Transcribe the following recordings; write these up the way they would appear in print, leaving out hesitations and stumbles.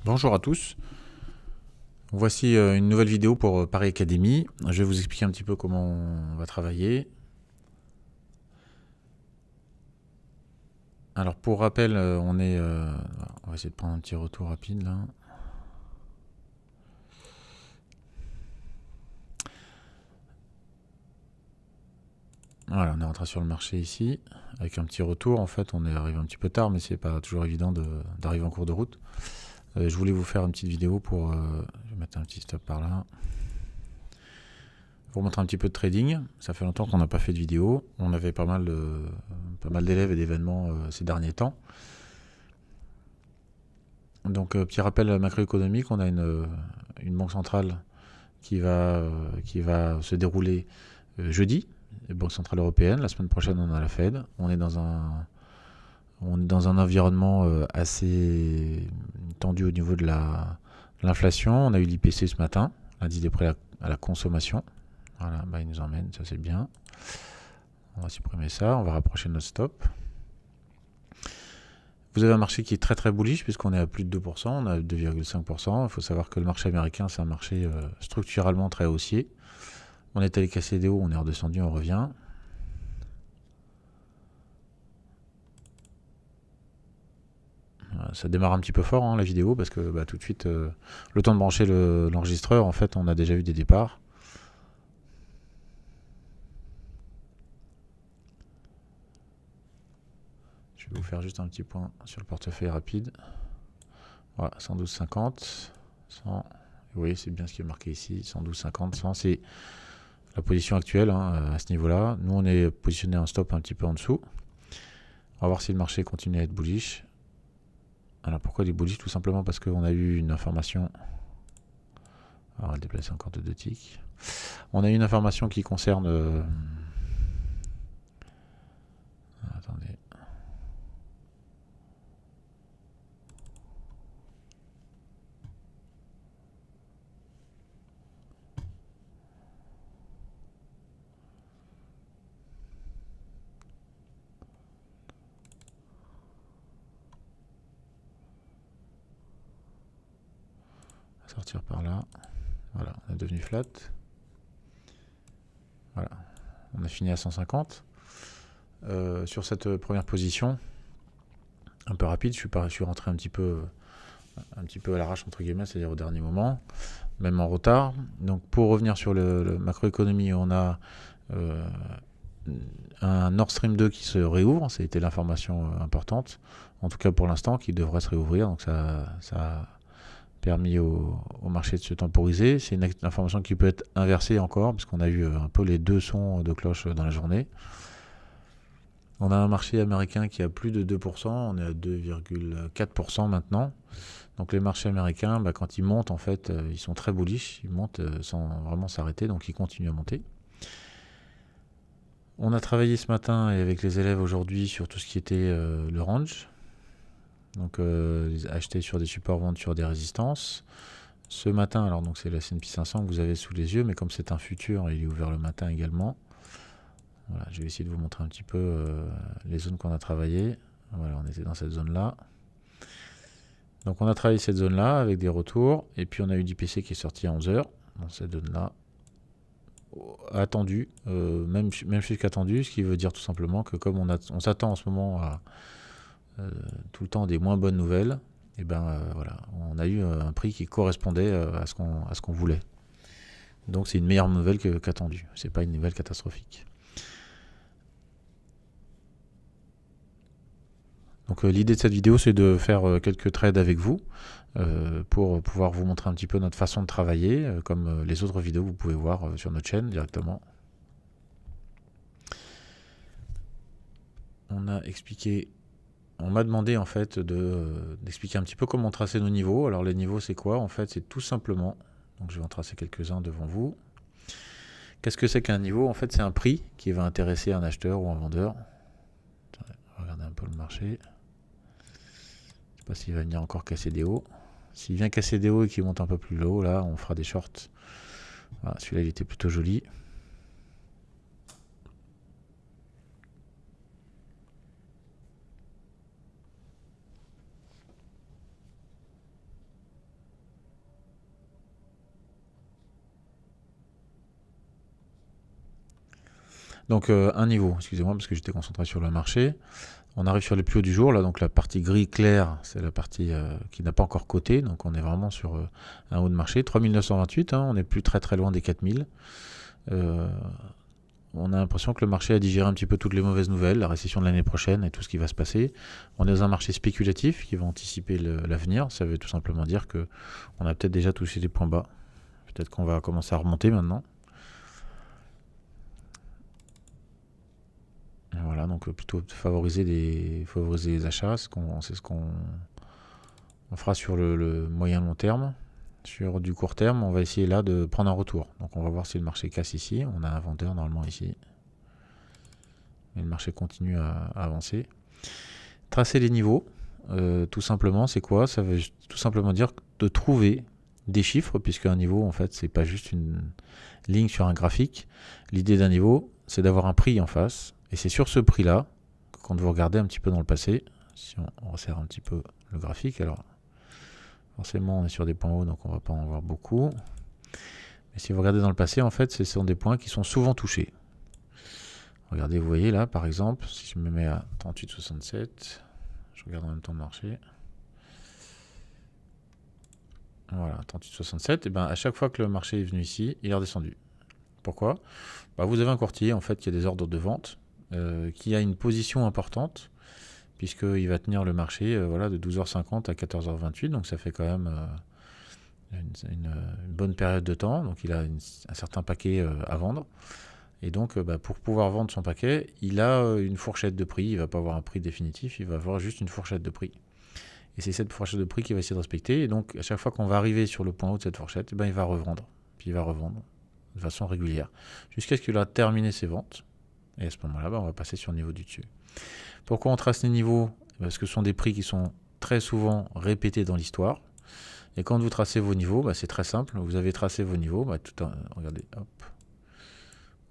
Bonjour à tous, voici une nouvelle vidéo pour Paris Academy. Je vais vous expliquer un petit peu comment on va travailler. Alors pour rappel, on va essayer de prendre un petit retour rapide là. Voilà, on est rentré sur le marché ici, avec un petit retour. En fait, on est arrivé un petit peu tard, mais c'est pas toujours évident d'arriver en cours de route. Je voulais vous faire une petite vidéo pour... je vais mettre un petit stop par là. Pour montrer un petit peu de trading. Ça fait longtemps qu'on n'a pas fait de vidéo. On avait pas mal d'élèves et d'événements ces derniers temps. Donc, petit rappel macroéconomique, on a une banque centrale qui va se dérouler jeudi, la Banque centrale européenne. La semaine prochaine, on a la Fed. On est dans un environnement assez tendu au niveau de l'inflation. On a eu l'IPC ce matin, l'indice des prix à la consommation. Voilà, bah, il nous emmène, ça c'est bien. On va supprimer ça, on va rapprocher notre stop. Vous avez un marché qui est très très bullish puisqu'on est à plus de 2%, on a 2,5%. Il faut savoir que le marché américain, c'est un marché structurellement très haussier. On est allé casser des hauts, on est redescendu, on revient. Ça démarre un petit peu fort la vidéo parce que tout de suite, le temps de brancher l'enregistreur, en fait, on a déjà eu des départs. Je vais vous faire juste un petit point sur le portefeuille rapide. Voilà, 112,50, 100. Vous voyez, c'est bien ce qui est marqué ici, 112,50, 100, c'est la position actuelle à ce niveau-là. Nous, on est positionné en stop un petit peu en dessous. On va voir si le marché continue à être bullish. Alors, pourquoi il est bullish? Tout simplement parce qu'on a eu une information. Alors, on va déplacer encore de 2 ticks. On a eu une information qui concerne... Attendez. Sortir par là. Voilà, on est devenu flat. Voilà, on a fini à 150. Sur cette première position, un peu rapide, je suis rentré un petit peu à l'arrache entre guillemets, c'est-à-dire au dernier moment, même en retard. Donc pour revenir sur le macroéconomie, on a un Nord Stream 2 qui se réouvre, c'était l'information importante, en tout cas pour l'instant, qui devrait se réouvrir, donc ça a permis au marché de se temporiser. C'est une information qui peut être inversée encore, parce qu'on a eu un peu les deux sons de cloche dans la journée. On a un marché américain qui a plus de 2%, on est à 2,4% maintenant. Donc les marchés américains, quand ils montent, en fait, ils sont très bullish, ils montent sans vraiment s'arrêter, donc ils continuent à monter. On a travaillé ce matin et avec les élèves aujourd'hui sur tout ce qui était le range. Donc acheter sur des supports, vendre sur des résistances. Ce matin, alors donc c'est la S&P 500 que vous avez sous les yeux, mais comme c'est un futur, il est ouvert le matin également. Voilà, je vais essayer de vous montrer un petit peu les zones qu'on a travaillées. Voilà, on était dans cette zone-là. Donc on a travaillé cette zone-là avec des retours, et puis on a eu l'IPC qui est sorti à 11h, dans cette zone-là, attendu, même plus qu'attendu, ce qui veut dire tout simplement que comme on s'attend en ce moment à tout le temps des moins bonnes nouvelles, et voilà, on a eu un prix qui correspondait à ce qu'on voulait. Donc c'est une meilleure nouvelle qu'attendue, c'est pas une nouvelle catastrophique. Donc l'idée de cette vidéo, c'est de faire quelques trades avec vous pour pouvoir vous montrer un petit peu notre façon de travailler, comme les autres vidéos que vous pouvez voir sur notre chaîne directement. On m'a demandé en fait d'expliquer un petit peu comment tracer nos niveaux. Alors les niveaux, c'est quoi? En fait, c'est tout simplement, donc je vais en tracer quelques-uns devant vous. Qu'est-ce que c'est qu'un niveau? En fait, c'est un prix qui va intéresser un acheteur ou un vendeur. Regardez un peu le marché. Je ne sais pas s'il va venir encore casser des hauts. S'il vient casser des hauts et qu'il monte un peu plus haut, là, on fera des shorts. Voilà, celui-là, il était plutôt joli. Donc un niveau, excusez-moi parce que j'étais concentré sur le marché. On arrive sur les plus hauts du jour, là, donc la partie gris clair, c'est la partie qui n'a pas encore coté, donc on est vraiment sur un haut de marché. 3928, hein, on n'est plus très très loin des 4000. On a l'impression que le marché a digéré un petit peu toutes les mauvaises nouvelles, la récession de l'année prochaine et tout ce qui va se passer. On est dans un marché spéculatif qui va anticiper l'avenir. Ça veut tout simplement dire qu'on a peut-être déjà touché des points bas. Peut-être qu'on va commencer à remonter maintenant. Voilà, donc plutôt favoriser les achats, c'est ce qu'on fera sur le moyen long terme. Sur du court terme, on va essayer là de prendre un retour. Donc on va voir si le marché casse ici. On a un vendeur normalement ici. Mais le marché continue à avancer. Tracer les niveaux, tout simplement, c'est quoi? Ça veut tout simplement dire de trouver des chiffres, puisque un niveau, en fait, c'est pas juste une ligne sur un graphique. L'idée d'un niveau, c'est d'avoir un prix en face. Et c'est sur ce prix-là, quand vous regardez un petit peu dans le passé, si on resserre un petit peu le graphique, alors forcément on est sur des points hauts, donc on ne va pas en voir beaucoup. Mais si vous regardez dans le passé, en fait, ce sont des points qui sont souvent touchés. Regardez, vous voyez là, par exemple, si je me mets à 38,67, je regarde en même temps le marché. Voilà, 38,67, et bien à chaque fois que le marché est venu ici, il est redescendu. Pourquoi? Vous avez un courtier en fait qui a des ordres de vente, qui a une position importante, puisqu'il va tenir le marché voilà, de 12h50 à 14h28, donc ça fait quand même une bonne période de temps, donc il a un certain paquet à vendre. Et donc pour pouvoir vendre son paquet, il a une fourchette de prix, il ne va pas avoir un prix définitif, il va avoir juste une fourchette de prix. Et c'est cette fourchette de prix qu'il va essayer de respecter, et donc à chaque fois qu'on va arriver sur le point haut de cette fourchette, il va revendre, puis il va revendre de façon régulière, jusqu'à ce qu'il a terminé ses ventes. Et à ce moment-là, on va passer sur le niveau du dessus. Pourquoi on trace les niveaux? Parce que ce sont des prix qui sont très souvent répétés dans l'histoire. Et quand vous tracez vos niveaux, c'est très simple. Vous avez tracé vos niveaux. Regardez, hop.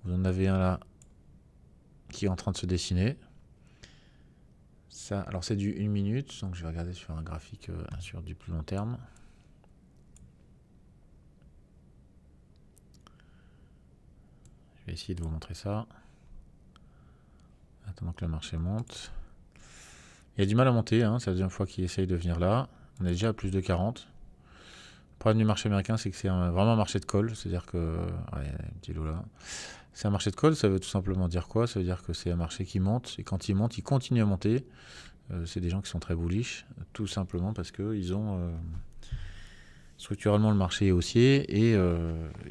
Vous en avez un là qui est en train de se dessiner. Ça, alors c'est du 1 minute. Donc je vais regarder sur un graphique sur du plus long terme. Je vais essayer de vous montrer ça. Attendant que le marché monte. Il a du mal à monter, hein, c'est la deuxième fois qu'il essaye de venir là. On est déjà à plus de 40. Le problème du marché américain, c'est que c'est vraiment un marché de call. C'est-à-dire que... Ouais, un petit lot là. C'est un marché de call, ça veut tout simplement dire quoi? Ça veut dire que c'est un marché qui monte, et quand il monte, il continue à monter. C'est des gens qui sont très bullish, tout simplement parce qu'ils ont... structurellement, le marché est haussier et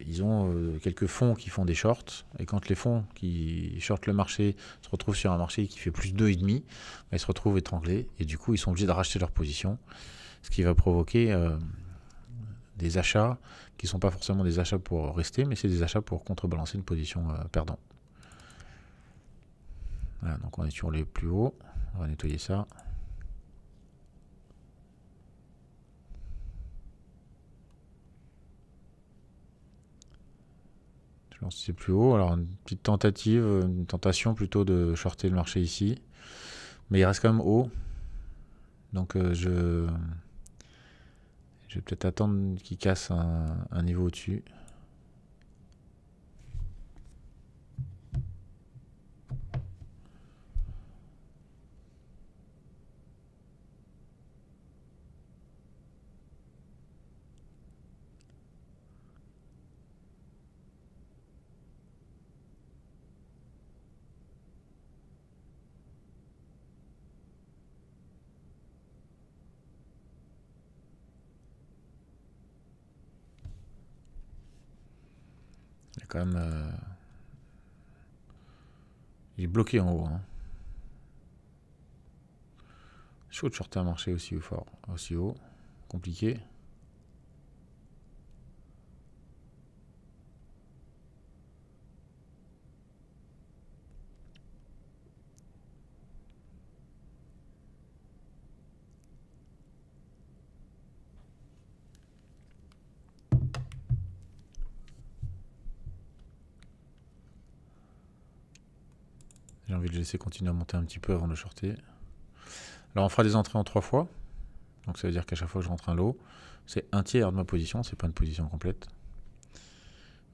ils ont quelques fonds qui font des shorts. Et quand les fonds qui shortent le marché se retrouvent sur un marché qui fait plus de 2,5, ils se retrouvent étranglés et du coup, ils sont obligés de racheter leur position. Ce qui va provoquer des achats qui ne sont pas forcément des achats pour rester, mais c'est des achats pour contrebalancer une position perdante. Voilà, donc on est sur les plus hauts. On va nettoyer ça. C'est plus haut, alors une petite tentative, une tentation plutôt de shorter le marché ici, mais il reste quand même haut, donc je vais peut-être attendre qu'il casse un niveau au-dessus. Il est quand même... il est bloqué en haut. Hein. Chaud de shorter un marché aussi fort, aussi haut. Compliqué. J'ai envie de le laisser continuer à monter un petit peu avant de shorter. Alors on fera des entrées en 3 fois. Donc ça veut dire qu'à chaque fois que je rentre un lot, c'est un tiers de ma position, c'est pas une position complète.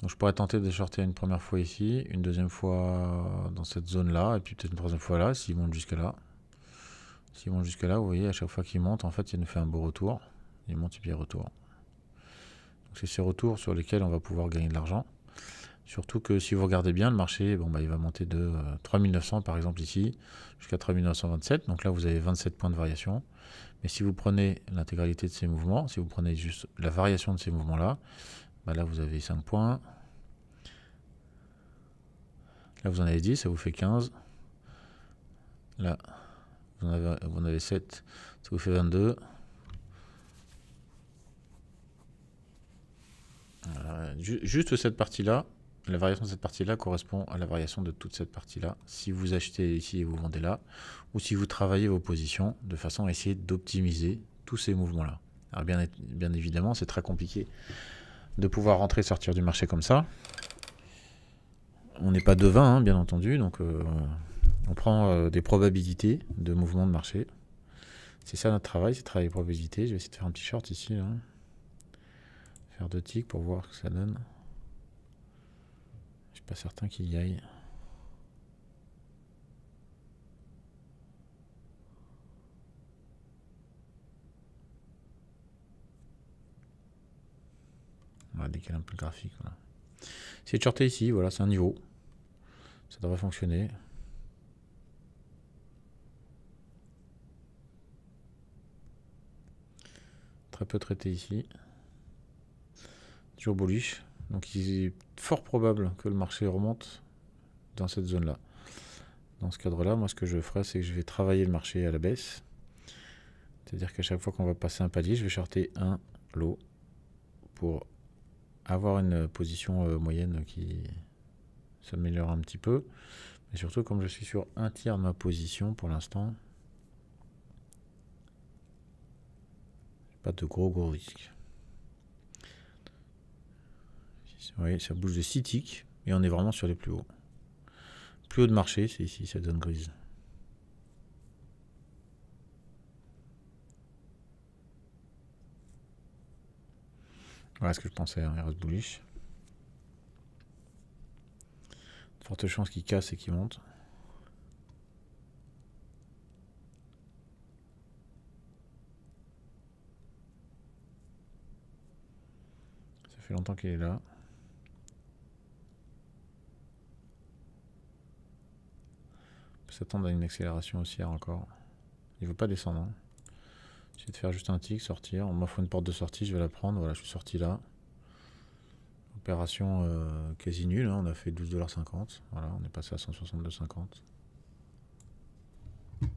Donc je pourrais tenter de shorter une première fois ici, une deuxième fois dans cette zone-là, et puis peut-être une troisième fois là, s'il monte jusque là. S'il monte jusque là, vous voyez, à chaque fois qu'il monte, en fait, il nous fait un beau retour. Il monte et puis il retourne. Donc c'est ces retours sur lesquels on va pouvoir gagner de l'argent. Surtout que si vous regardez bien, le marché, bon, bah, il va monter de 3900 par exemple ici, jusqu'à 3927. Donc là, vous avez 27 points de variation. Mais si vous prenez l'intégralité de ces mouvements, si vous prenez juste la variation de ces mouvements-là, bah là, vous avez 5 points. Là, vous en avez 10, ça vous fait 15. Là, vous en avez 7, ça vous fait 22. Juste cette partie-là, la variation de cette partie-là correspond à la variation de toute cette partie-là. Si vous achetez ici et vous vendez là, ou si vous travaillez vos positions de façon à essayer d'optimiser tous ces mouvements-là. Alors bien évidemment, c'est très compliqué de pouvoir rentrer et sortir du marché comme ça. On n'est pas devin, hein, bien entendu, donc on prend des probabilités de mouvement de marché. C'est ça notre travail, c'est travailler les probabilités. Je vais essayer de faire un petit short ici, là. Faire 2 ticks pour voir ce que ça donne. Je suis pas certain qu'il y aille. On va décaler un peu le graphique. Voilà. C'est de shorter ici, voilà, c'est un niveau. Ça devrait fonctionner. Très peu traité ici. Toujours bullish. Donc il est fort probable que le marché remonte dans cette zone-là. Dans ce cadre-là, moi ce que je ferai, c'est que je vais travailler le marché à la baisse. C'est-à-dire qu'à chaque fois qu'on va passer un palier, je vais shorter un lot pour avoir une position moyenne qui s'améliore un petit peu. Mais surtout, comme je suis sur un tiers de ma position pour l'instant, pas de gros risques. Vous voyez, ça bouge de 6 ticks et on est vraiment sur les plus hauts. Plus haut de marché, c'est ici, cette zone grise. Voilà ce que je pensais, hein, il reste bullish. Forte chance qu'il casse et qu'il monte. Ça fait longtemps qu'il est là. On peut s'attendre à une accélération haussière encore. Il ne veut pas descendre. Hein. J'essaie de faire juste un tick, sortir. On m'offre une porte de sortie, je vais la prendre. Voilà, je suis sorti là. Opération quasi nulle, hein. On a fait 12,50 $. Voilà, on est passé à 162,50 $.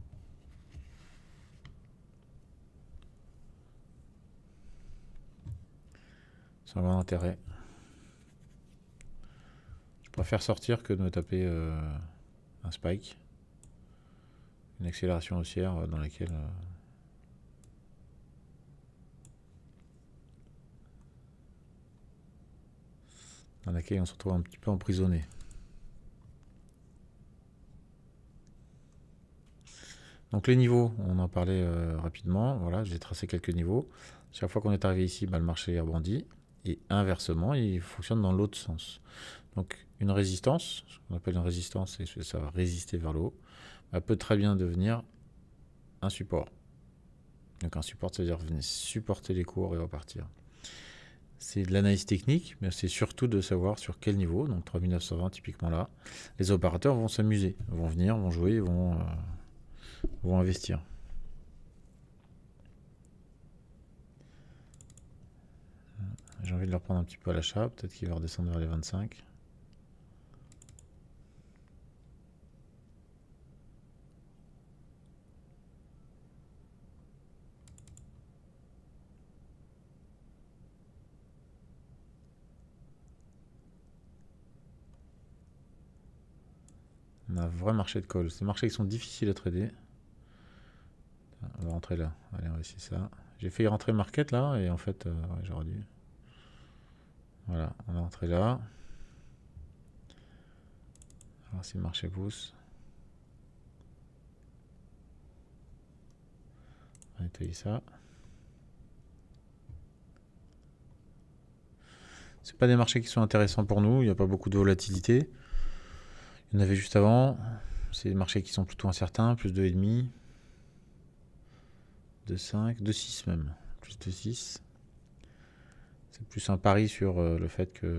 Ça va d'intérêt. Je préfère sortir que de me taper un spike. Une accélération haussière dans laquelle on se retrouve un petit peu emprisonné. Donc les niveaux, on en parlait rapidement. Voilà, j'ai tracé quelques niveaux. Chaque fois qu'on est arrivé ici, bah, le marché rebondit. Et inversement, il fonctionne dans l'autre sens. Donc une résistance, ce qu'on appelle une résistance, et ça va résister vers le haut, peut très bien devenir un support. Donc un support, ça veut dire venir supporter les cours et repartir. C'est de l'analyse technique, mais c'est surtout de savoir sur quel niveau, donc 3920 typiquement là, les opérateurs vont s'amuser, vont venir, vont jouer, vont investir. J'ai envie de leur prendre un petit peu à l'achat, peut-être qu'il va redescendre vers les 25. On a un vrai marché de call. Ces marchés qui sont difficiles à trader. On va rentrer là. Allez, on va essayer ça. J'ai failli rentrer market là, et en fait, ouais, j'aurais dû. Voilà, on va rentrer là. On va voir si le marché pousse. On va nettoyer ça. C'est pas des marchés qui sont intéressants pour nous, il n'y a pas beaucoup de volatilité. Il y en avait juste avant. C'est des marchés qui sont plutôt incertains, plus 2,5. 2,5, 2,6 même. Plus 2,6. C'est plus un pari sur le fait qu'il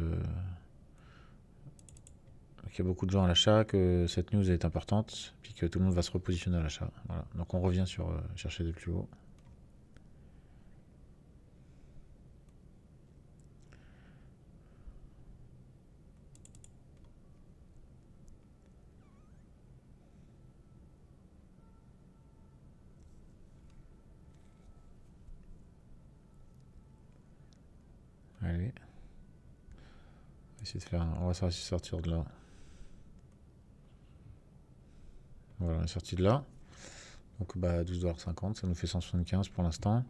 y a beaucoup de gens à l'achat, que cette news est importante, puis que tout le monde va se repositionner à l'achat. Voilà. Donc on revient sur chercher des plus hauts. Allez. On va essayer de faire on va essayer de sortir de là. Voilà, on est sorti de là. Donc 12,50$, ça nous fait 175 pour l'instant.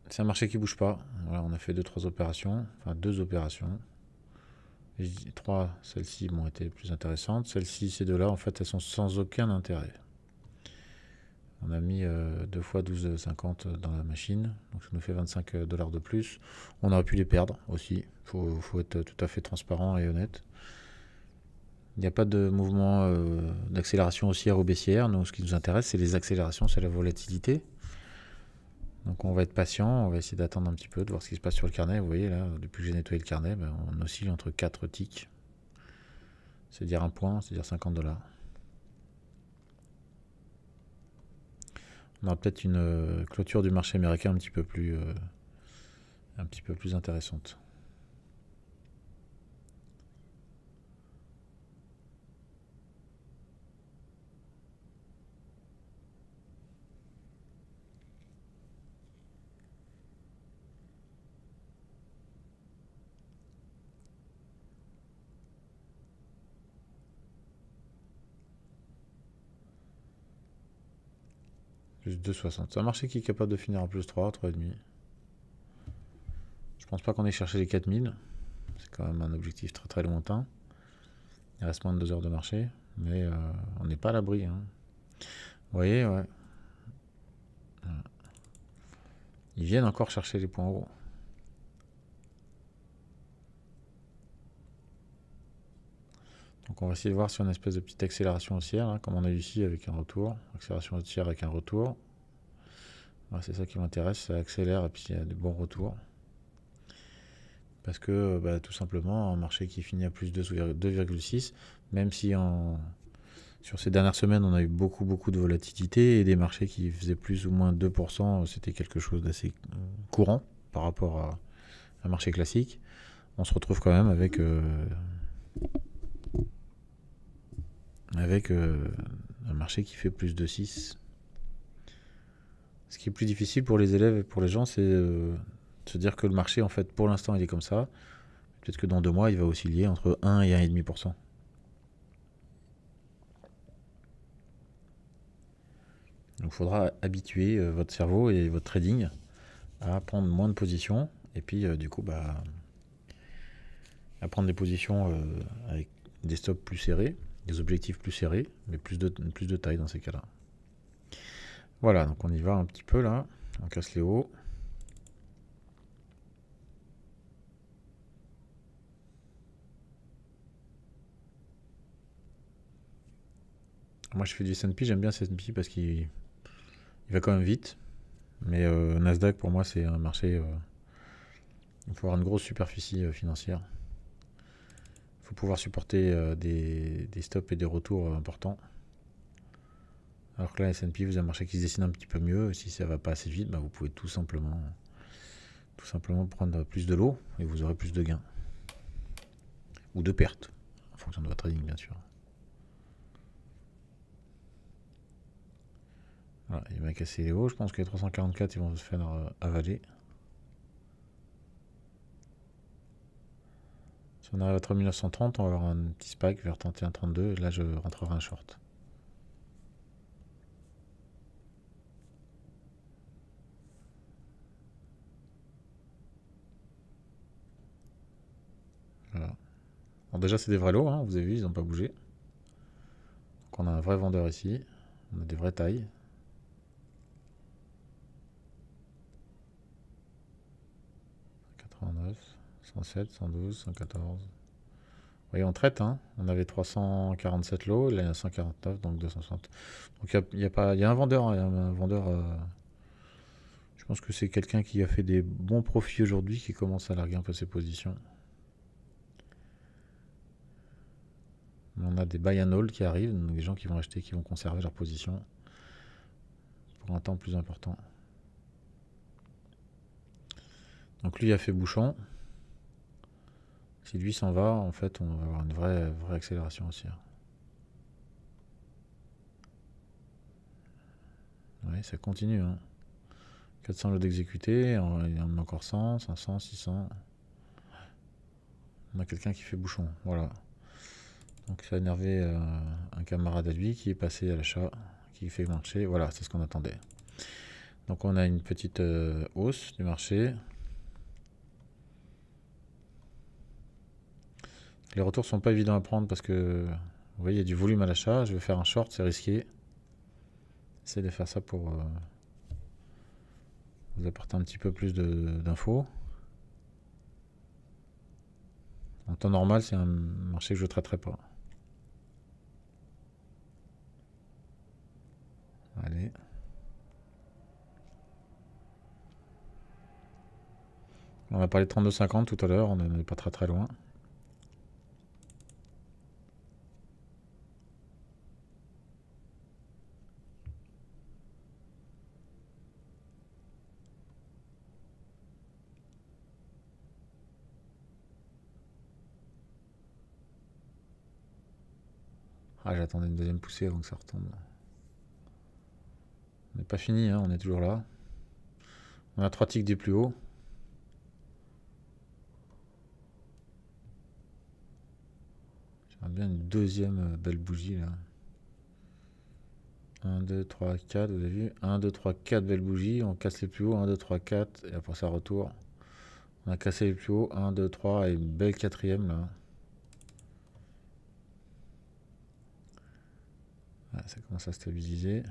C'est un marché qui bouge pas. Voilà, on a fait 2-3 opérations, enfin 2 opérations. Et 3, celles-ci m'ont été plus intéressantes. Celles-ci, ces deux-là, en fait, elles sont sans aucun intérêt. On a mis 2 fois 12,50 dans la machine, donc ça nous fait 25$ de plus. On aurait pu les perdre aussi, faut être tout à fait transparent et honnête. Il n'y a pas de mouvement d'accélération haussière ou baissière. Nous, ce qui nous intéresse, c'est les accélérations, c'est la volatilité. Donc on va être patient, on va essayer d'attendre un petit peu, de voir ce qui se passe sur le carnet. Vous voyez là, depuis que j'ai nettoyé le carnet, on oscille entre 4 ticks. C'est-à-dire un point, c'est-à-dire 50$. On aura peut-être une clôture du marché américain un petit peu plus intéressante. Plus 2,60. C'est un marché qui est capable de finir en plus 3, 3,5. Je pense pas qu'on ait cherché les 4000. C'est quand même un objectif très très lointain. Il reste moins de 2 heures de marché. Mais on n'est pas à l'abri. Hein. Vous voyez, ouais. Ils viennent encore chercher les points hauts. Donc on va essayer de voir si on a une espèce de petite accélération haussière, hein, comme on a eu ici avec un retour. Accélération haussière avec un retour. Ouais, c'est ça qui m'intéresse, ça accélère et puis il y a des bons retours. Parce que tout simplement, un marché qui finit à plus 2,6, même si sur ces dernières semaines, on a eu beaucoup de volatilité et des marchés qui faisaient plus ou moins 2%, c'était quelque chose d'assez courant par rapport à un marché classique. On se retrouve quand même avec un marché qui fait plus de 6. Ce qui est plus difficile pour les élèves et pour les gens, c'est de se dire que le marché, en fait, pour l'instant, il est comme ça. Peut-être que dans 2 mois, il va osciller entre 1 et 1,5%. Donc il faudra habituer votre cerveau et votre trading à prendre moins de positions et puis du coup à prendre des positions avec des stops plus serrés, des objectifs plus serrés, mais plus de taille dans ces cas-là. Voilà, donc on y va un petit peu là, on casse les hauts. Moi je fais du S&P, j'aime bien S&P parce qu'il va quand même vite. Mais Nasdaq pour moi c'est un marché, il faut avoir une grosse superficie financière. Il faut pouvoir supporter des stops et des retours importants. Alors que là, S&P, vous avez un marché qui se dessine un petit peu mieux. Si ça ne va pas assez vite, vous pouvez tout simplement prendre plus de lot et vous aurez plus de gains. Ou de pertes, en fonction de votre trading, bien sûr. Voilà, il va casser les hauts. Je pense que les 344, ils vont se faire avaler. Si on arrive à 3930, on va avoir un petit spike vers 31,32 et là, je rentrerai un short. Voilà. Alors déjà, c'est des vrais lots, hein, vous avez vu, ils n'ont pas bougé. Donc on a un vrai vendeur ici. On a des vraies tailles. 107, 112, 114. Vous voyez, on traite, hein. On avait 347 lots, là il y a 149, donc 260. Donc il y a un vendeur, je pense que c'est quelqu'un qui a fait des bons profits aujourd'hui qui commence à larguer un peu ses positions. On a des buy and hold qui arrivent, donc des gens qui vont acheter, qui vont conserver leur position pour un temps plus important. Donc lui a fait bouchon. Si lui s'en va, en fait, on va avoir une vraie accélération aussi. Oui, ça continue. Hein. 400 lots d'exécutés, il en a encore 100, 500, 600. On a quelqu'un qui fait bouchon, voilà. Donc ça a énervé un camarade à lui qui est passé à l'achat, qui fait marcher. Voilà, c'est ce qu'on attendait. Donc on a une petite hausse du marché. Les retours sont pas évidents à prendre parce que vous voyez, il y a du volume à l'achat. Je vais faire un short, c'est risqué. J'essaie de faire ça pour vous apporter un petit peu plus d'infos. En temps normal, c'est un marché que je ne traiterai pas. Allez. On a parlé de 32,50 tout à l'heure, on n'est pas très loin. Ah, j'attendais une deuxième poussée avant que ça retombe. On n'est pas fini, hein, on est toujours là. On a 3 ticks des plus hauts. J'aimerais bien une deuxième belle bougie là. 1, 2, 3, 4, vous avez vu 1, 2, 3, 4 belles bougies. On casse les plus hauts. 1, 2, 3, 4. Et après ça retour. On a cassé les plus hauts. 1, 2, 3. Et une belle quatrième là. Ouais, ça commence à stabiliser.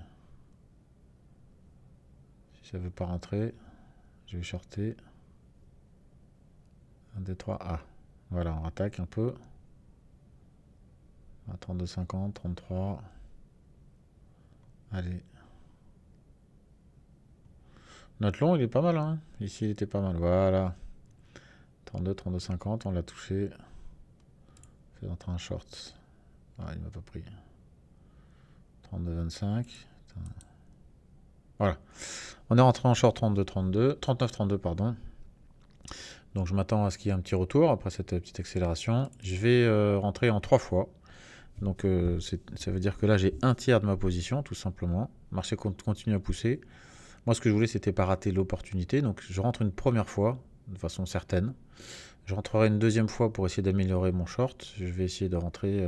Si ça veut pas rentrer, je vais shorter. 1, 2, 3. Ah. Voilà, on rattaque un peu. 32,50, 33. Allez. Notre long, il est pas mal. Hein. Ici, il était pas mal. Voilà. 32, 32,50. On l'a touché. C'est entre un short. Ah, il m'a pas pris. 32,25. Voilà. On est rentré en short 32,32. 39,32, pardon. Donc, je m'attends à ce qu'il y ait un petit retour après cette petite accélération. Je vais rentrer en 3 fois. Donc ça veut dire que là j'ai un tiers de ma position tout simplement. Le marché continue à pousser. Moi ce que je voulais c'était pas rater l'opportunité. Donc je rentre une première fois de façon certaine. Je rentrerai une deuxième fois pour essayer d'améliorer mon short. Je vais essayer de rentrer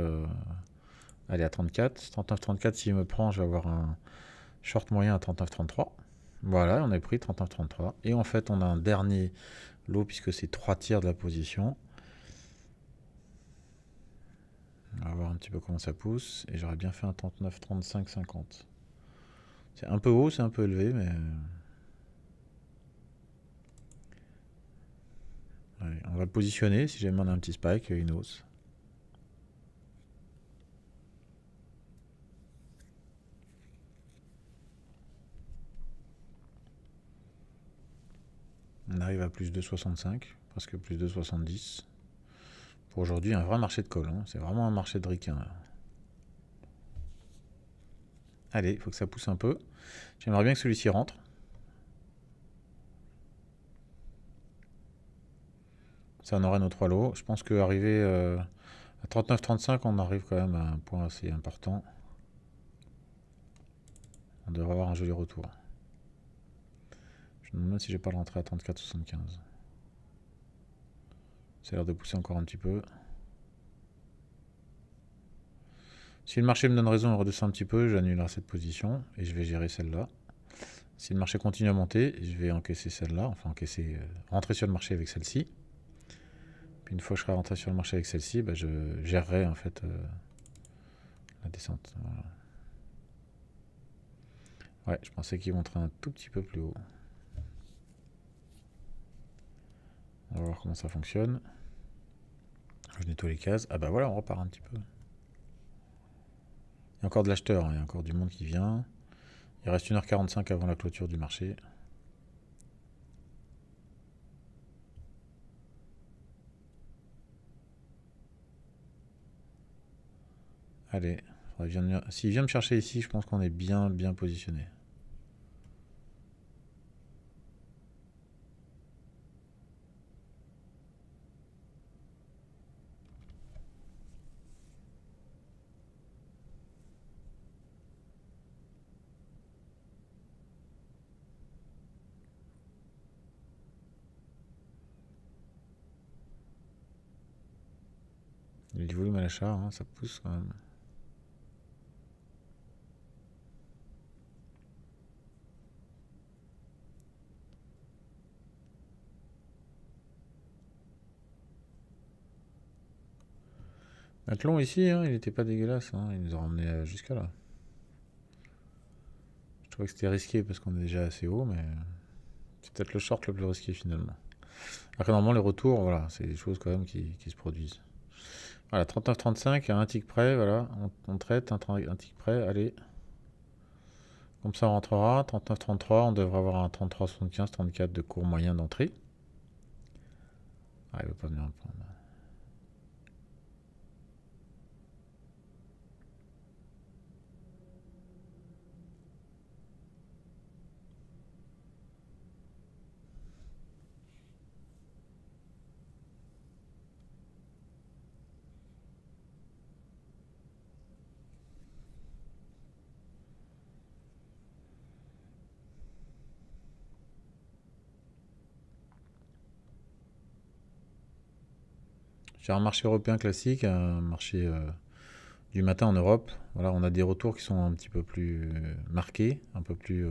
allez, à 34. 39-34 s'il me prend je vais avoir un short moyen à 39-33. Voilà on a pris 39-33. Et en fait on a un dernier lot puisque c'est 3 tiers de la position. On va voir un petit peu comment ça pousse. Et j'aurais bien fait un 39, 35, 50. C'est un peu haut, c'est un peu élevé, mais... Allez, on va le positionner. Si jamais on a un petit spike, une hausse. On arrive à plus de 65, presque plus de 70. Pour aujourd'hui, un vrai marché de call. Hein. C'est vraiment un marché de requin. Là. Allez, il faut que ça pousse un peu. J'aimerais bien que celui-ci rentre. Ça en aurait nos 3 lots. Je pense qu'arriver à 39-35, on arrive quand même à un point assez important. On devrait avoir un joli retour. Je me demande si je vais pas le rentrer à 34,75. Ça a l'air de pousser encore un petit peu. Si le marché me donne raison et redescend un petit peu, j'annulerai cette position et je vais gérer celle-là. Si le marché continue à monter, je vais encaisser celle-là, enfin rentrer sur le marché avec celle-ci. Puis une fois que je serai rentré sur le marché avec celle-ci, bah, je gérerai en fait la descente. Voilà. Ouais, je pensais qu'il monterait un tout petit peu plus haut. va voir comment ça fonctionne. Je nettoie les cases. Ah bah voilà, on repart un petit peu. Il y a encore de l'acheteur, hein, il y a encore du monde qui vient. Il reste 1h45 avant la clôture du marché. Allez, s'il vient me chercher ici, je pense qu'on est bien positionné. Il y a du volume à l'achat, hein, ça pousse quand même. L'Athlon ici, hein, il n'était pas dégueulasse, hein, il nous a ramené jusqu'à là. Je trouvais que c'était risqué parce qu'on est déjà assez haut, mais c'est peut-être le short le plus risqué finalement. Après, normalement, les retours, voilà, c'est des choses quand même qui se produisent. Voilà, 39,35 à un tick près, voilà, on traite un tick près, allez. Comme ça, on rentrera. 39,33, on devrait avoir un 33,75, 34 de cours moyen d'entrée. Ah, il ne veut pas venir me prendre. J'ai un marché européen classique, un marché du matin en Europe. Voilà, on a des retours qui sont un petit peu plus marqués, un peu plus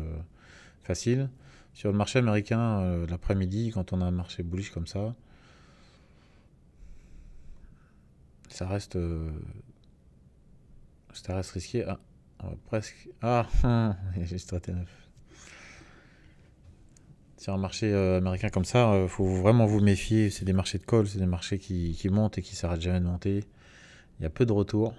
faciles. Sur le marché américain, l'après-midi, quand on a un marché bullish comme ça reste, ça reste risqué. Ah, on va presque. Ah, j'ai straté 9. Sur un marché américain comme ça, il faut vraiment vous méfier. C'est des marchés de call, c'est des marchés qui montent et qui s'arrêtent jamais de monter. Il y a peu de retours.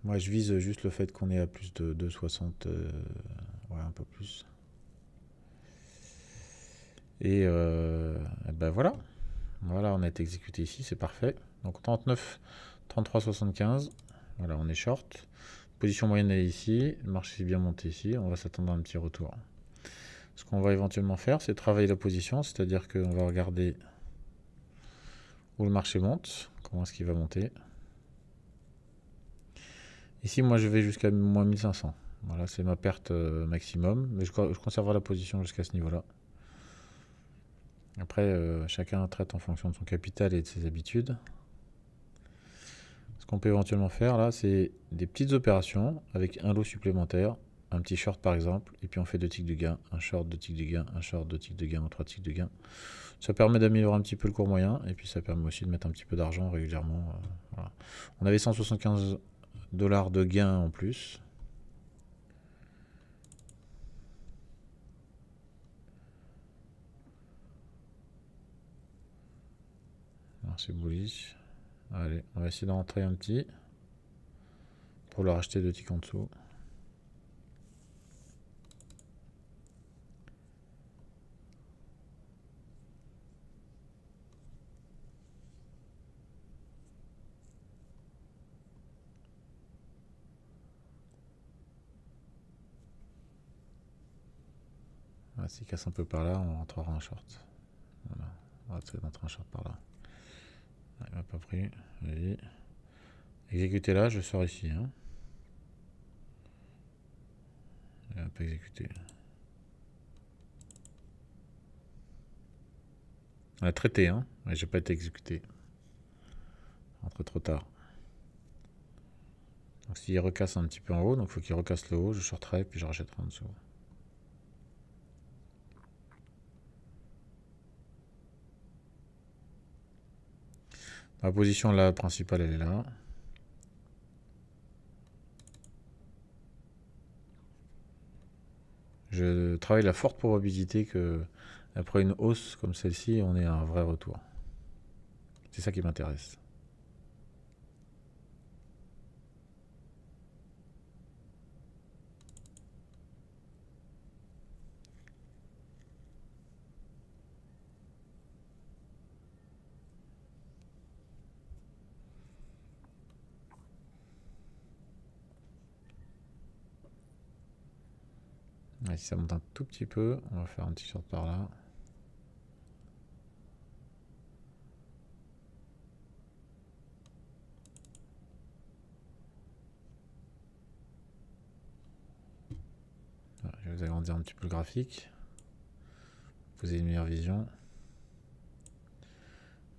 Moi, je vise juste le fait qu'on est à plus de 2,60, ouais, un peu plus. Et ben voilà. Voilà, on a été exécuté ici, c'est parfait. Donc 39, 33,75. Voilà, on est short. Position moyenne elle est ici. Le marché est bien monté ici. On va s'attendre à un petit retour. Ce qu'on va éventuellement faire, c'est travailler la position, c'est-à-dire qu'on va regarder où le marché monte, comment est-ce qu'il va monter. Ici, moi, je vais jusqu'à moins 1500. Voilà, c'est ma perte maximum, mais je conserverai la position jusqu'à ce niveau-là. Après, chacun traite en fonction de son capital et de ses habitudes. Ce qu'on peut éventuellement faire, là, c'est des petites opérations avec un lot supplémentaire, un petit short par exemple, et puis on fait 2 ticks de gain, un short, 2 ticks de gain, un short, 2 ticks de gain, 3 ticks de gain. Ça permet d'améliorer un petit peu le cours moyen, et puis ça permet aussi de mettre un petit peu d'argent régulièrement. Voilà. On avait 175 $ de gain en plus. C'est bullish. Allez, on va essayer d'en rentrer un petit pour le racheter 2 ticks en dessous. S'il casse un peu par là, on rentrera un short. Voilà. On va essayer d'entrer un short par là. Il m'a pas pris. Allez. Exécuter là, je sors ici. Hein. Il va pas exécuter. On a traité, hein, mais j'ai pas été exécuté. Rentre trop tard. Donc s'il recasse un petit peu en haut, donc il faut qu'il recasse le haut, je shorterai puis je rachèterai en dessous. La position là principale elle est là. Je travaille la forte probabilité que Après une hausse comme celle-ci, on est à un vrai retour. C'est ça qui m'intéresse. Et si ça monte un tout petit peu, on va faire un petit short par là. Voilà, je vais vous agrandir un petit peu le graphique. Vous avez une meilleure vision.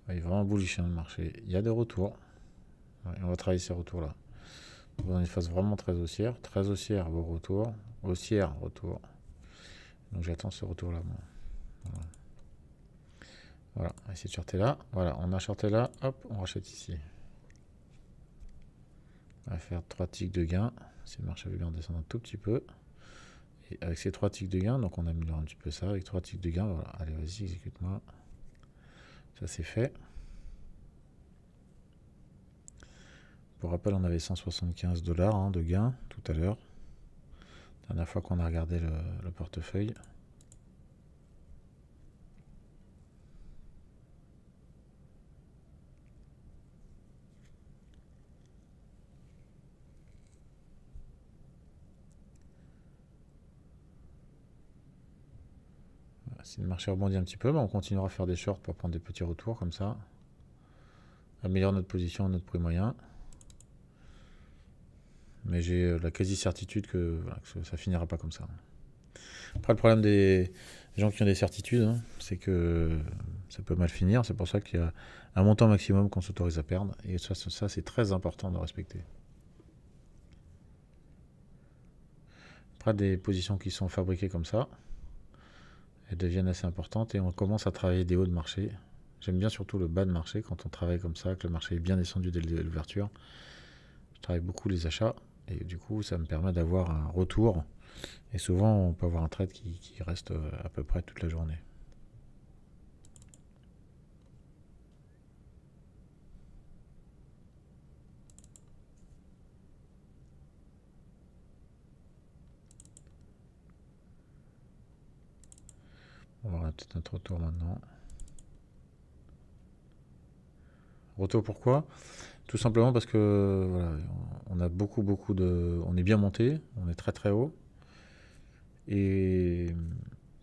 Il est vraiment bullish, hein, le marché. Il y a des retours. Ouais, on va travailler ces retours-là. On a une phase vraiment très haussière. Très haussière, beau retour. Haussière, retour. Donc j'attends ce retour-là. Voilà, on va essayer de shorter là. Voilà, on a shorté là. Hop, on rachète ici. On va faire 3 ticks de gain. Si le marché veut bien descendre un tout petit peu. Et avec ces 3 ticks de gain, donc on améliore un petit peu ça. Avec 3 ticks de gain, voilà. Allez, vas-y, exécute-moi. Ça c'est fait. Pour rappel, on avait 175 $ de gain tout à l'heure. Dernière fois qu'on a regardé le portefeuille. Si le marché rebondit un petit peu, on continuera à faire des shorts pour prendre des petits retours comme ça. Améliorer notre position, notre prix moyen. Mais j'ai la quasi-certitude que, voilà, que ça finira pas comme ça. Après, le problème des gens qui ont des certitudes, hein, c'est que ça peut mal finir. C'est pour ça qu'il y a un montant maximum qu'on s'autorise à perdre. Et ça c'est très important de respecter. Après, des positions qui sont fabriquées comme ça, elles deviennent assez importantes et on commence à travailler des hauts de marché. J'aime bien surtout le bas de marché quand on travaille comme ça, que le marché est bien descendu dès l'ouverture. Je travaille beaucoup les achats et du coup ça me permet d'avoir un retour. Et souvent on peut avoir un trade qui reste à peu près toute la journée. On va voir peut-être notre retour maintenant. Retour pourquoi? Tout simplement parce que voilà, on a beaucoup de. On est bien monté, on est très très haut. Et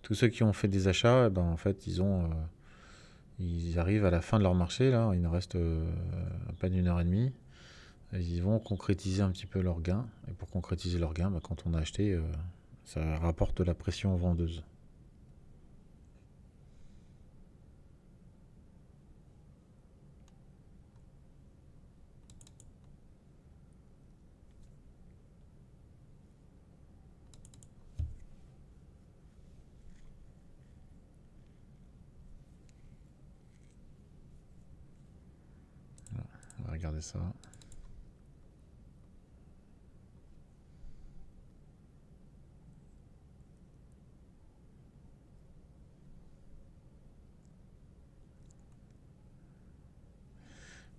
tous ceux qui ont fait des achats, ben, en fait, ils arrivent à la fin de leur marché, là, il nous reste à peine 1 h 30. Et ils vont concrétiser un petit peu leurs gains. Et pour concrétiser leurs gains, ben, quand on a acheté, ça rapporte de la pression vendeuse. Voilà, on va regarder ça.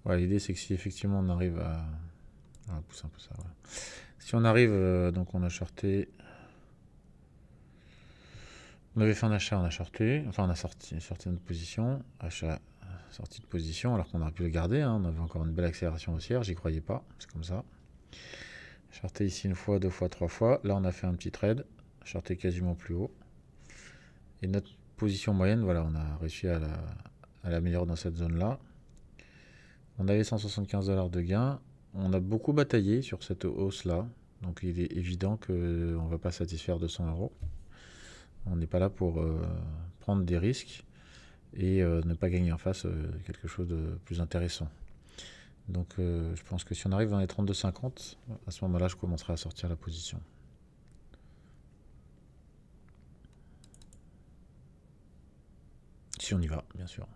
Ouais, l'idée c'est que si effectivement on arrive à... On va pousser un peu ça. Voilà. Si on arrive, donc on a shorté. On avait fait un achat, on a shorté. Enfin, on a sorti notre position. Achat, sortie de position, alors qu'on aurait pu le garder. Hein. On avait encore une belle accélération haussière. J'y croyais pas. C'est comme ça. Shorté ici une fois, deux fois, trois fois. Là, on a fait un petit trade. Shorté quasiment plus haut. Et notre position moyenne, voilà, on a réussi à l'améliorer dans cette zone-là. On avait 175 $ de gain. On a beaucoup bataillé sur cette hausse-là. Donc il est évident qu'on ne va pas satisfaire 200 €. On n'est pas là pour prendre des risques et ne pas gagner en face quelque chose de plus intéressant. Donc je pense que si on arrive dans les 32,50, à ce moment-là, je commencerai à sortir la position. Si on y va, bien sûr.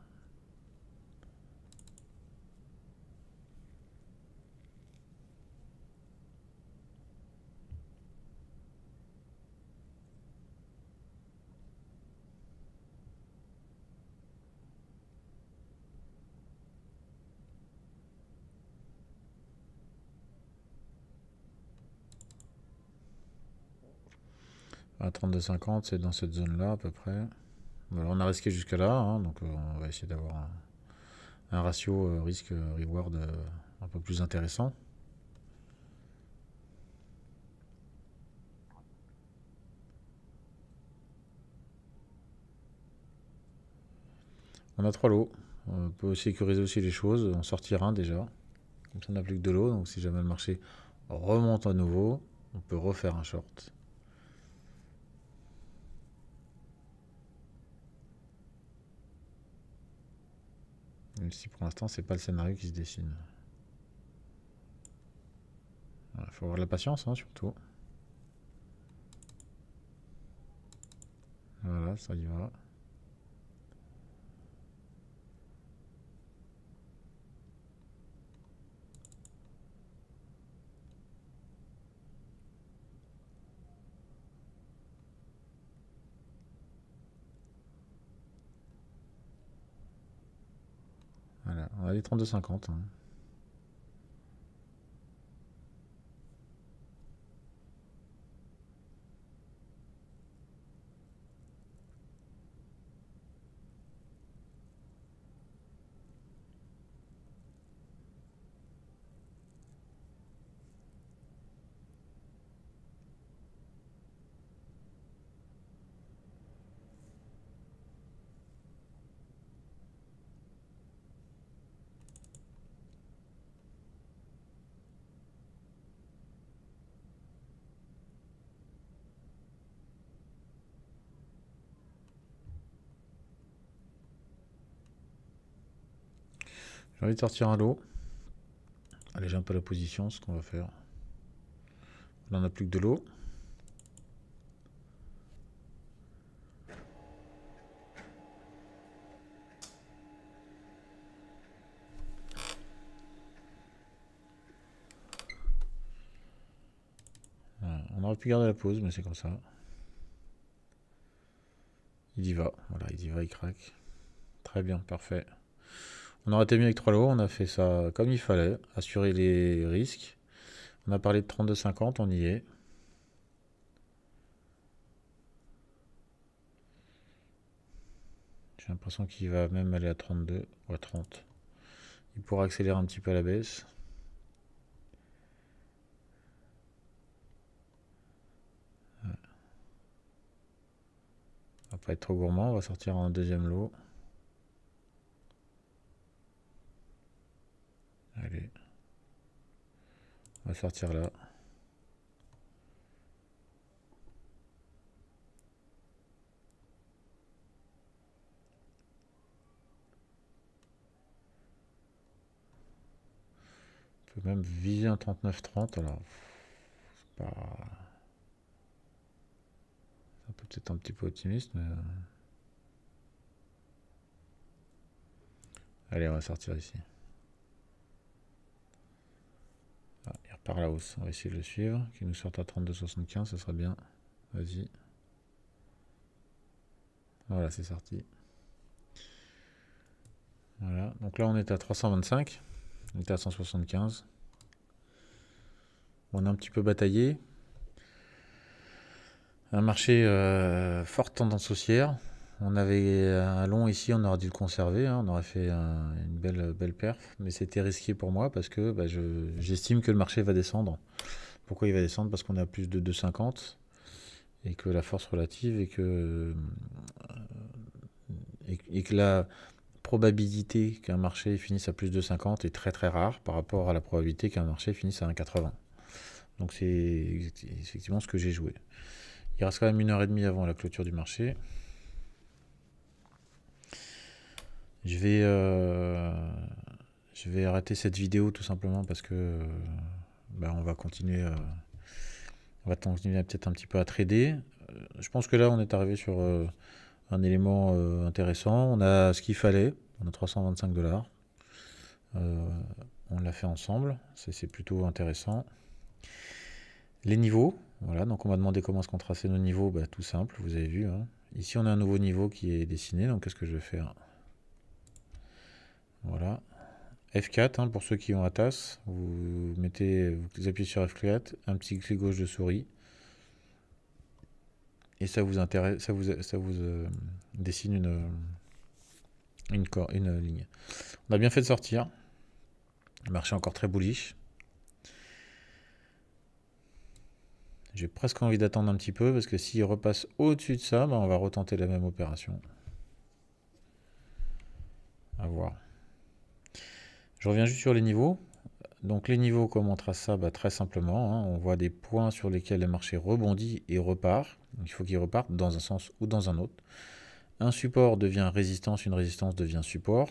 À 32,50, c'est dans cette zone-là à peu près. Voilà, on a risqué jusque là, hein, donc on va essayer d'avoir un ratio risque-reward un peu plus intéressant. On a 3 lots. On peut sécuriser aussi les choses, en sortir un déjà. Comme ça on n'a plus que 2 lots, donc si jamais le marché remonte à nouveau, on peut refaire un short. Même si pour l'instant c'est pas le scénario qui se dessine. Il faut avoir de la patience, hein, surtout. Voilà, ça y va. Voilà, on a les 32,50. Hein. J'ai envie de sortir un lot. Alléger un peu la position, ce qu'on va faire. On n'en a plus que 2 lots. Voilà. On aurait pu garder la pause, mais c'est comme ça. Il y va, voilà, il y va, il craque. Très bien, parfait. On aurait été mieux avec 3 lots, on a fait ça comme il fallait, assurer les risques. On a parlé de 32,50, on y est. J'ai l'impression qu'il va même aller à 32 ou à 30. Il pourra accélérer un petit peu à la baisse. Ouais. On va pas être trop gourmand, on va sortir un deuxième lot. Allez. On va sortir là. On peut même viser un 39,30. Alors, c'est pas... C'est peut-être un petit peu optimiste, mais... Allez, on va sortir ici. Ah, il repart à la hausse. On va essayer de le suivre. Qu'il nous sorte à 32,75, ça serait bien. Vas-y. Voilà, c'est sorti. Voilà. Donc là, on est à 325. On était à 175. On a un petit peu bataillé. Un marché forte tendance haussière. On avait un long ici, on aurait dû le conserver. Hein, on aurait fait une belle perf. Mais c'était risqué pour moi parce que bah, j'estime que le marché va descendre. Pourquoi il va descendre? Parce qu'on est à plus de 2,50 et que la force relative et que la probabilité qu'un marché finisse à plus de 50 est très très rare par rapport à la probabilité qu'un marché finisse à 1,80. Donc c'est effectivement ce que j'ai joué. Il reste quand même 1h30 avant la clôture du marché. Je vais arrêter cette vidéo tout simplement parce que on va continuer peut-être un petit peu à trader. Je pense que là on est arrivé sur un élément intéressant. On a ce qu'il fallait, on a 325 $. On l'a fait ensemble, c'est plutôt intéressant. Les niveaux, voilà, donc on m'a demandé comment est-ce qu'on traçait nos niveaux, tout simple, vous avez vu. Hein. Ici on a un nouveau niveau qui est dessiné, donc qu'est-ce que je vais faire? Voilà. F4, hein, pour ceux qui ont la tasse, vous appuyez sur F4, un petit clic gauche de souris. et ça vous intéresse, ça vous dessine une ligne. On a bien fait de sortir. Le marché est encore très bullish. J'ai presque envie d'attendre un petit peu parce que s'il repasse au-dessus de ça, on va retenter la même opération. À voir. Je reviens juste sur les niveaux. Donc les niveaux, comment on trace ça? Très simplement, hein, on voit des points sur lesquels le marché rebondit et repart. Donc, il faut qu'il reparte dans un sens ou dans un autre. Un support devient résistance, une résistance devient support.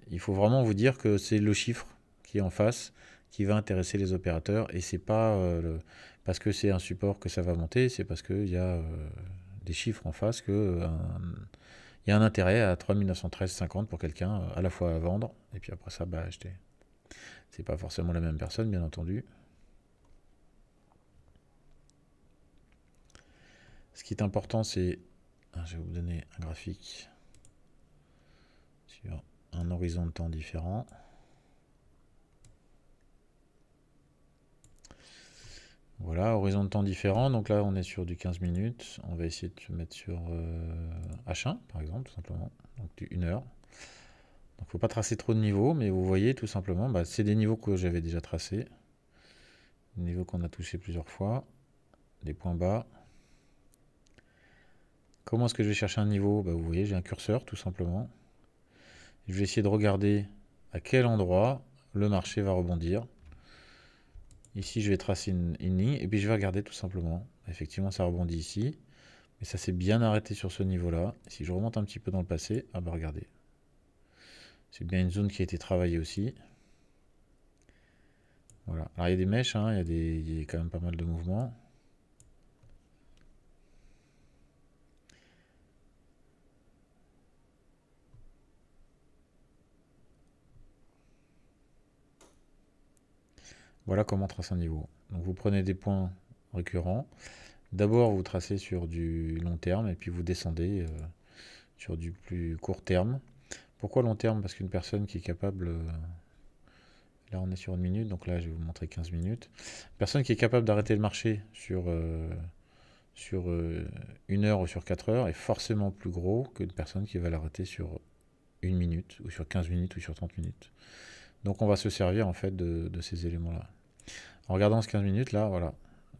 Il faut vraiment vous dire que c'est le chiffre qui est en face qui va intéresser les opérateurs et c'est pas parce que c'est un support que ça va monter, c'est parce qu'il y a des chiffres en face que il y a un intérêt à 3913,50 pour quelqu'un à la fois à vendre et puis après ça acheter. C'est pas forcément la même personne, bien entendu. Ce qui est important, c'est, je vais vous donner un graphique sur un horizon de temps différent. Voilà, horizon de temps différent. Donc là, on est sur du 15 minutes. On va essayer de se mettre sur H1, par exemple, tout simplement. Donc du 1 heure. Donc il ne faut pas tracer trop de niveaux, mais vous voyez tout simplement, c'est des niveaux que j'avais déjà tracés. Des niveaux qu'on a touchés plusieurs fois. Des points bas. Comment est-ce que je vais chercher un niveau? Vous voyez, j'ai un curseur, tout simplement. Je vais essayer de regarder à quel endroit le marché va rebondir. Ici, je vais tracer une ligne et puis je vais regarder tout simplement. Effectivement, ça rebondit ici. Mais ça s'est bien arrêté sur ce niveau-là. Si je remonte un petit peu dans le passé, regardez. C'est bien une zone qui a été travaillée aussi. Voilà. Alors, il y a des mèches, hein, il y a quand même pas mal de mouvements. Voilà comment tracer un niveau. Donc, vous prenez des points récurrents. D'abord, vous tracez sur du long terme et puis vous descendez sur du plus court terme. Pourquoi long terme? Parce qu'une personne qui est capable... là, on est sur une minute, donc là, je vais vous montrer 15 minutes. Une personne qui est capable d'arrêter le marché sur 1 heure ou sur 4 heures est forcément plus gros qu'une personne qui va l'arrêter sur 1 minute ou sur 15 minutes ou sur 30 minutes. Donc, on va se servir en fait de ces éléments-là. En regardant ce 15 minutes, là, voilà,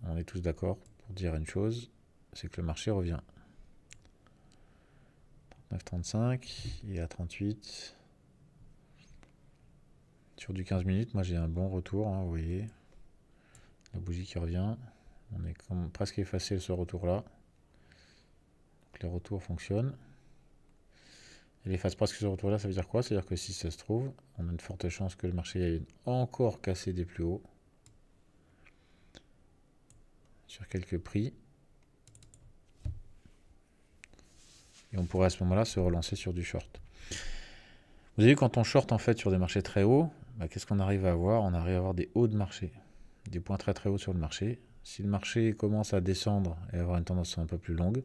on est tous d'accord pour dire une chose, c'est que le marché revient. 39,35, il est à 38. Sur du 15 minutes, moi j'ai un bon retour, hein, vous voyez. La bougie qui revient. On est comme presque effacé ce retour-là. Les retours fonctionnent. Elle efface presque ce retour-là, ça veut dire quoi? C'est-à-dire que si ça se trouve, on a une forte chance que le marché aille encore casser des plus hauts. Sur quelques prix. Et on pourrait à ce moment-là se relancer sur du short. Vous avez vu, quand on short en fait sur des marchés très hauts, qu'est-ce qu'on arrive à avoir? On arrive à avoir des hauts de marché. Des points très très hauts sur le marché. Si le marché commence à descendre et avoir une tendance un peu plus longue,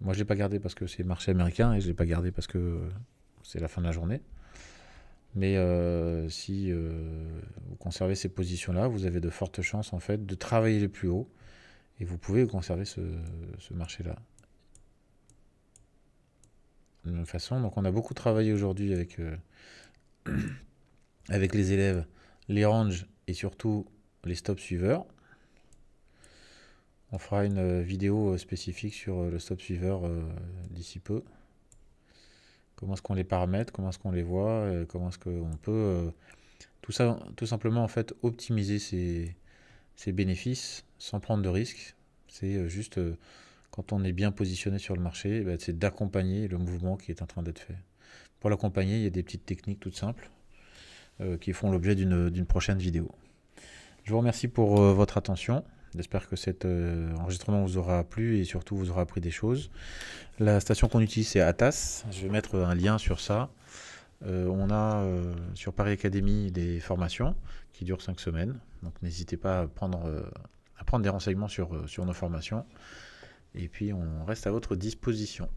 moi je ne l'ai pas gardé parce que c'est le marché américain et je ne l'ai pas gardé parce que c'est la fin de la journée. Mais si vous conservez ces positions-là, vous avez de fortes chances en fait de travailler les plus hauts et vous pouvez conserver ce marché-là. De la même façon, donc on a beaucoup travaillé aujourd'hui avec, avec les élèves, les ranges et surtout les stop suiveurs. On fera une vidéo spécifique sur le stop suiveur d'ici peu. Comment est-ce qu'on les paramètre, comment est-ce qu'on les voit, comment est-ce qu'on peut tout simplement en fait optimiser ses bénéfices sans prendre de risques. C'est juste quand on est bien positionné sur le marché, c'est d'accompagner le mouvement qui est en train d'être fait. Pour l'accompagner, il y a des petites techniques toutes simples qui font l'objet d'une prochaine vidéo. Je vous remercie pour votre attention. J'espère que cet enregistrement vous aura plu et surtout vous aura appris des choses. La station qu'on utilise, c'est Atas. Je vais mettre un lien sur ça. On a sur Paris Academy des formations qui durent 5 semaines. Donc n'hésitez pas à prendre des renseignements sur nos formations. Et puis on reste à votre disposition.